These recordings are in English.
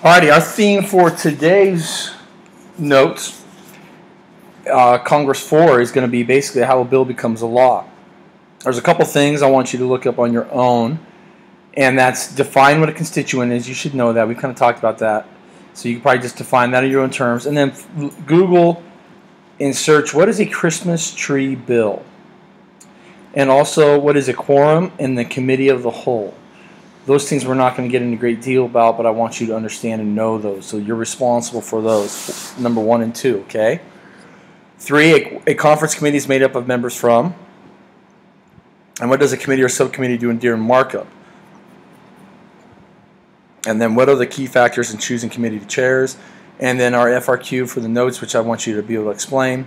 Alrighty, our theme for today's notes, Congress 4, is going to be basically how a bill becomes a law. There's a couple things I want you to look up on your own, and that's define what a constituent is. You should know that. We kind of talked about that. So you can probably just define that in your own terms. And then Google and search, what is a Christmas tree bill? And also, what is a quorum in the committee of the whole? Those things we're not going to get into a great deal about, but I want you to understand and know those. So you're responsible for those, number 1 and 2, okay? 3, a conference committee is made up of members from. And what does a committee or subcommittee do during markup? And then what are the key factors in choosing committee chairs? And then our FRQ for the notes, which I want you to be able to explain,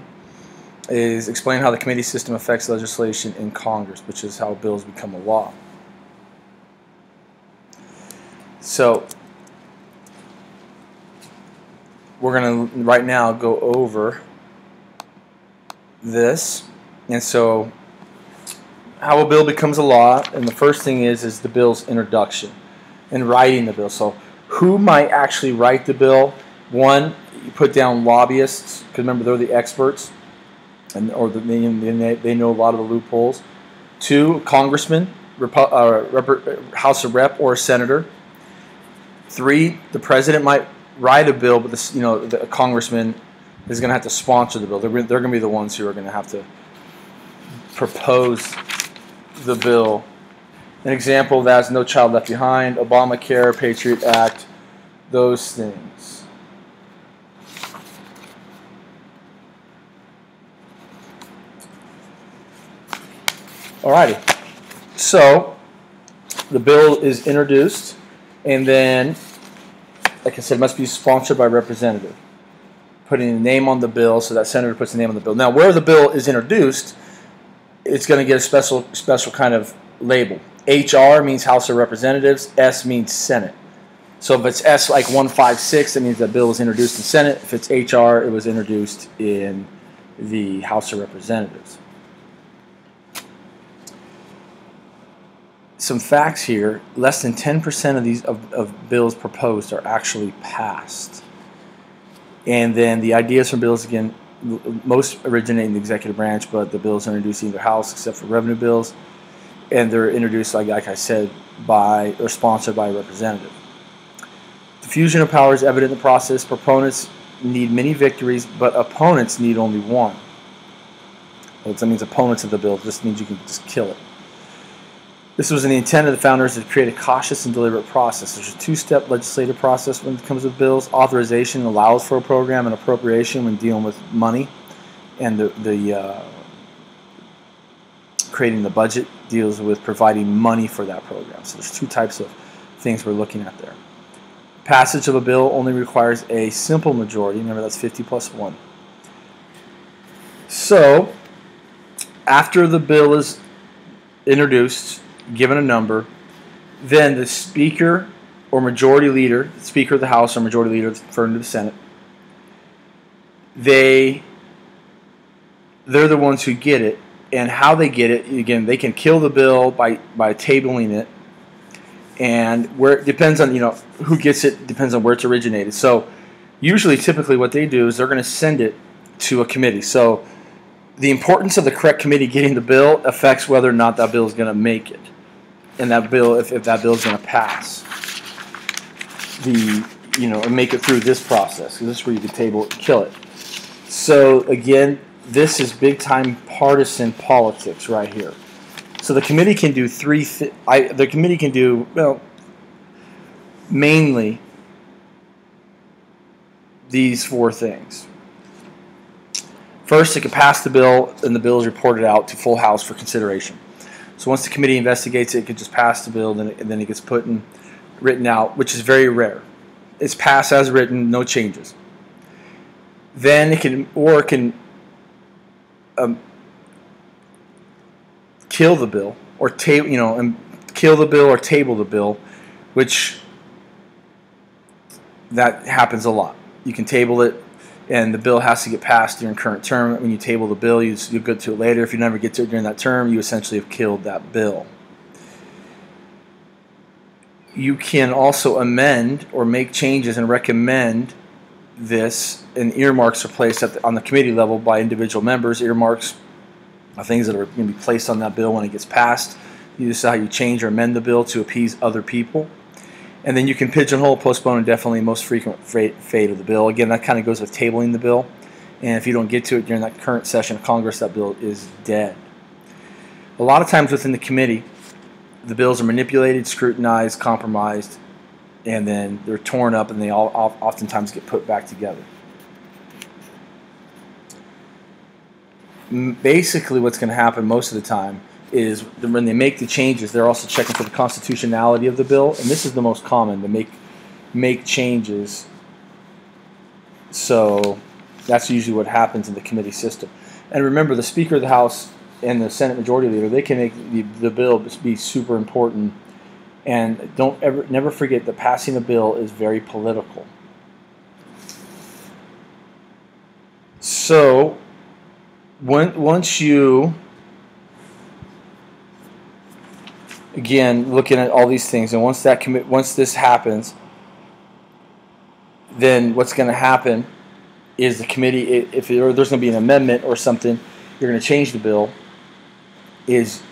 is explain how the committee system affects legislation in Congress, which is how bills become a law. So we're going to right now go over this. And so how a bill becomes a law, and the first thing is the bill's introduction and writing the bill. So who might actually write the bill? 1, you put down lobbyists, because remember they're the experts, they know a lot of the loopholes. 2, congressman, House of Rep or a senator. 3, the president might write a bill, but the congressman is going to have to sponsor the bill. They're going to be the ones who are going to have to propose the bill. An example of that is No Child Left Behind, Obamacare, Patriot Act, those things. Alrighty, so the bill is introduced, and then, like I said, it must be sponsored by a representative, putting a name on the bill, so that senator puts a name on the bill. Now, where the bill is introduced, it's going to get a special kind of label. HR means House of Representatives. S means Senate. So if it's S like 156, that means the bill was introduced in Senate. If it's HR, it was introduced in the House of Representatives. Some facts here: less than 10% of these of bills proposed are actually passed. And then the ideas from bills, again, most originate in the executive branch, but the bills are introduced in either house, except for revenue bills, and they're introduced, like I said, by or sponsored by a representative. Diffusion of power is evident in the process. Proponents need many victories, but opponents need only one. Well, that means opponents of the bill. This means you can just kill it. This was in the intent of the founders to create a cautious and deliberate process. There's a 2-step legislative process when it comes to bills. Authorization allows for a program, and appropriation when dealing with money, and creating the budget deals with providing money for that program. So there's 2 types of things we're looking at there. Passage of a bill only requires a simple majority. Remember, that's 50 plus 1. So after the bill is introduced, given a number, then the Speaker or Majority Leader, Speaker of the House or Majority Leader, referring to the Senate, they're the ones who get it. And how they get it, again, they can kill the bill by tabling it, and where it depends on who gets it, depends on where it's originated. So usually, typically, what they do is they're going to send it to a committee. So the importance of the correct committee getting the bill affects whether or not that bill is going to make it, and that bill, if that bill is going to pass, and make it through this process. Because this is where you can table it and kill it. So again, this is big time partisan politics right here. So the committee can do mainly these 4 things. First, it can pass the bill, and the bill is reported out to full House for consideration. So once the committee investigates it, it can just pass the bill, and then it gets written out, which is very rare. It's passed as written, no changes. Then it can kill the bill or kill the bill or table the bill, which that happens a lot. You can table it, and the bill has to get passed during current term. When you table the bill, you'll get to it later. If you never get to it during that term, you essentially have killed that bill. you can also amend or make changes and recommend this, and earmarks are placed on the committee level by individual members. Earmarks are things that are going to be placed on that bill when it gets passed. You decide how you change or amend the bill to appease other people. And then you can pigeonhole, postpone, indefinitely most frequent fate of the bill. Again, that kind of goes with tabling the bill. And if you don't get to it during that current session of Congress, that bill is dead. A lot of times within the committee, the bills are manipulated, scrutinized, compromised, and then they're torn up, and they all oftentimes get put back together. Basically, what's going to happen most of the time is when they make the changes, they're also checking for the constitutionality of the bill, and this is the most common, to make changes. So that's usually what happens in the committee system. And remember, the Speaker of the House and the Senate Majority Leader, they can make the bill be super important. And never forget that passing a bill is very political. So once you, again, looking at all these things, and once this happens, then what's going to happen is the committee, if there's going to be an amendment or something, you're going to change the bill, it's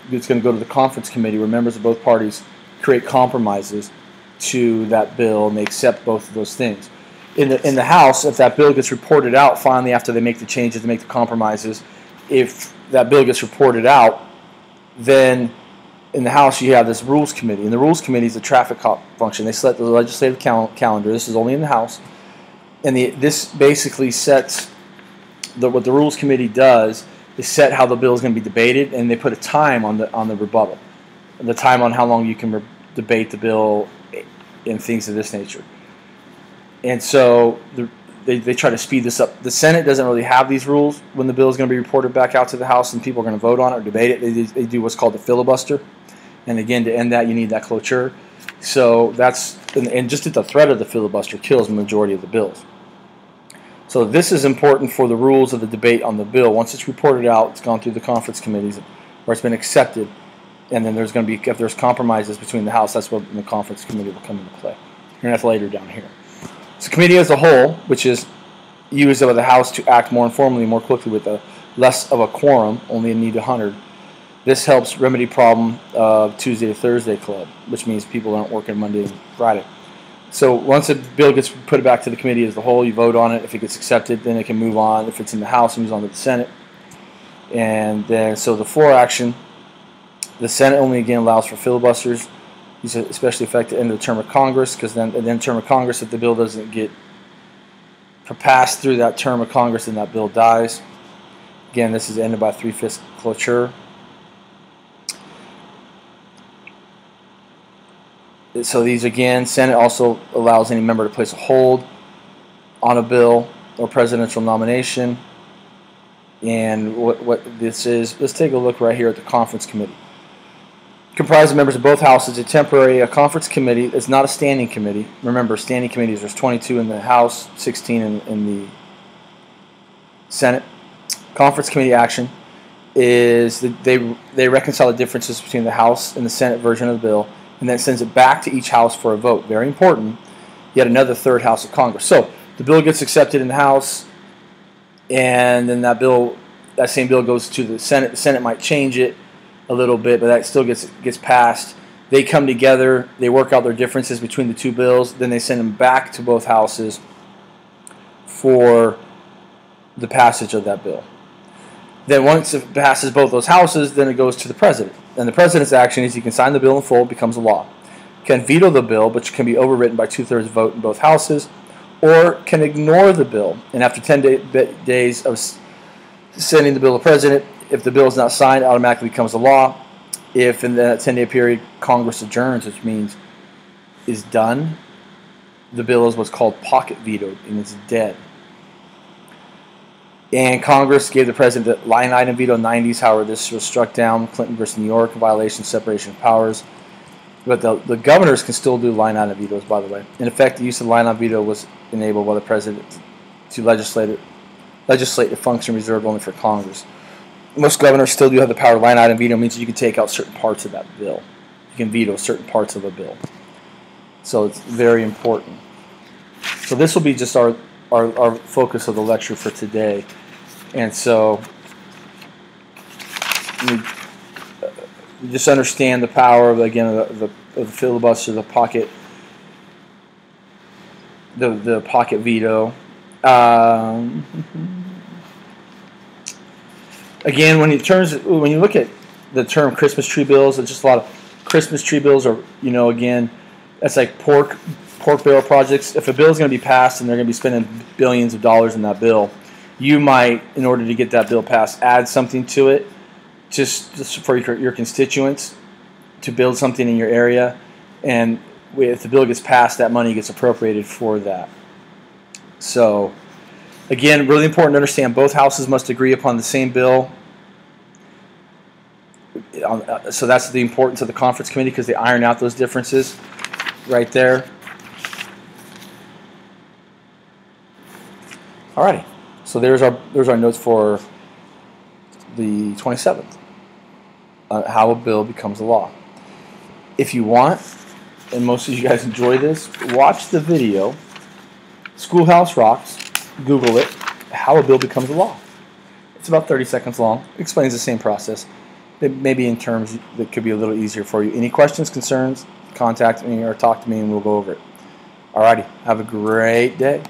going to go to the conference committee where members of both parties create compromises to that bill, and they accept both of those things. In the House, if that bill gets reported out, finally after they make the changes, they make the compromises, if that bill gets reported out, then in the House you have this Rules Committee, and the Rules Committee is a traffic cop function. They select the legislative calendar. This is only in the House, and this basically sets what the Rules Committee does is set how the bill is going to be debated, and they put a time on the rebuttal, the time on how long you can debate the bill and things of this nature. And so they try to speed this up. The Senate doesn't really have these rules when the bill is going to be reported back out to the House and people are going to vote on it or debate it. They do what's called the filibuster. And again, to end that, you need that cloture. So and just at the threat of the filibuster kills the majority of the bills. So this is important for the rules of the debate on the bill. Once it's reported out, it's gone through the conference committees where it's been accepted, and then there's going to be, if there's compromises between the House, that's when the conference committee will come into play. And that's later down here. So committee as a whole, which is used by the House to act more informally, more quickly with less of a quorum, only a need 100. This helps remedy problem of Tuesday to Thursday club, which means people aren't working Monday and Friday. So once a bill gets put back to the committee as a whole, you vote on it. If it gets accepted, then it can move on. If it's in the House, it moves on to the Senate. And then, so the floor action, the Senate only again allows for filibusters. These are especially effective at the end of the term of Congress, because then at the end of the term of Congress, if the bill doesn't get passed through that term of Congress, then that bill dies. Again, this is ended by 3/5 cloture. So these again, Senate also allows any member to place a hold on a bill or presidential nomination. And what this is, let's take a look right here at the conference committee. Comprised of members of both houses, a conference committee is not a standing committee. Remember, standing committees, there's 22 in the House, 16 in the Senate. Conference committee action is that they reconcile the differences between the House and the Senate version of the bill, and then sends it back to each House for a vote. Very important. Yet another third House of Congress. So the bill gets accepted in the House, and then that same bill goes to the Senate. The Senate might change it a little bit, but that still gets passed. They come together, they work out their differences between the two bills, then they send them back to both houses for the passage of that bill. Then once it passes both those houses, then it goes to the president. And the president's action is he can sign the bill in full, it becomes a law. Can veto the bill, which can be overwritten by 2/3 vote in both houses, or can ignore the bill. And after 10 days of sending the bill to the president, if the bill is not signed, it automatically becomes a law. If in that 10-day period Congress adjourns, which means is done, the bill is what's called pocket vetoed, and it's dead. And Congress gave the president the line item veto in the 90s. However, this was struck down. Clinton versus New York, violation of separation of powers. But the governors can still do line item vetoes, by the way. In effect, the use of line item veto was enabled by the president to legislate a function reserved only for Congress. Most governors still do have the power to line item veto. It means you can take out certain parts of that bill. You can veto certain parts of a bill. So it's very important. So this will be just our focus of the lecture for today. And so you just understand the power of, again, the filibuster, the pocket veto. Again, when you look at the term Christmas tree bills, it's just a lot of Christmas tree bills, or again, that's like pork barrel projects. If a bill is going to be passed and they're going to be spending billions of dollars in that bill, you might, in order to get that bill passed, add something to it, just for your constituents, to build something in your area, and if the bill gets passed, that money gets appropriated for that. So, again, really important to understand both houses must agree upon the same bill. So that's the importance of the conference committee, because they iron out those differences right there. Alrighty, so there's our notes for the 27th. How a bill becomes a law. If you want, and most of you guys enjoy this, watch the video, Schoolhouse Rocks, Google it, How a Bill Becomes a Law. It's about 30 seconds long. It explains the same process, maybe in terms that could be a little easier for you. Any questions, concerns, contact me or talk to me and we'll go over it. Alrighty, have a great day.